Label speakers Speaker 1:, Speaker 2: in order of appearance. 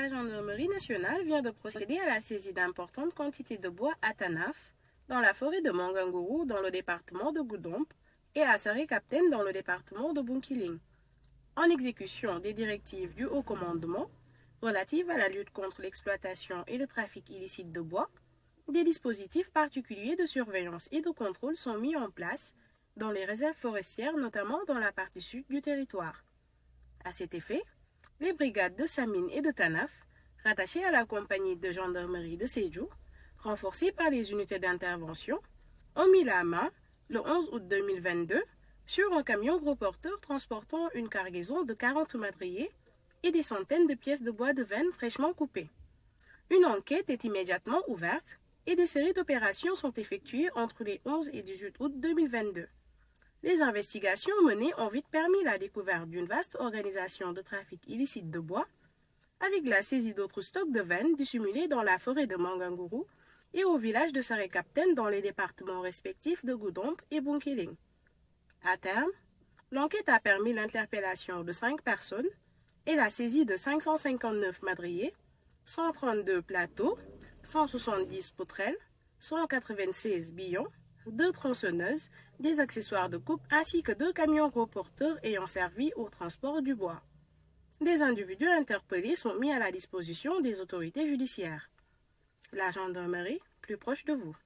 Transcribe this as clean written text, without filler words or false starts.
Speaker 1: La gendarmerie nationale vient de procéder à la saisie d'importantes quantités de bois à Tanaf, dans la forêt de Mangangourou, dans le département de Goudomp, et à Saré-Captain, dans le département de Bunkiling, en exécution des directives du Haut Commandement relatives à la lutte contre l'exploitation et le trafic illicite de bois. Des dispositifs particuliers de surveillance et de contrôle sont mis en place dans les réserves forestières, notamment dans la partie sud du territoire. À cet effet, les brigades de Samine et de Tanaf, rattachées à la compagnie de gendarmerie de Sédhiou, renforcées par les unités d'intervention, ont mis la main, le 11 août 2022, sur un camion gros porteur transportant une cargaison de 40 madriers et des centaines de pièces de bois de veine fraîchement coupées. Une enquête est immédiatement ouverte et des séries d'opérations sont effectuées entre les 11 et 18 août 2022. Les investigations menées ont vite permis la découverte d'une vaste organisation de trafic illicite de bois, avec la saisie d'autres stocks de veine dissimulés dans la forêt de Mangangourou et au village de Saré-Captain dans les départements respectifs de Goudomp et Bunkiling. À terme, l'enquête a permis l'interpellation de 5 personnes et la saisie de 559 madriers, 132 plateaux, 170 poutrelles, 196 billons, 2 tronçonneuses, des accessoires de coupe ainsi que 2 camions gros porteurs ayant servi au transport du bois. Des individus interpellés sont mis à la disposition des autorités judiciaires. La gendarmerie, plus proche de vous.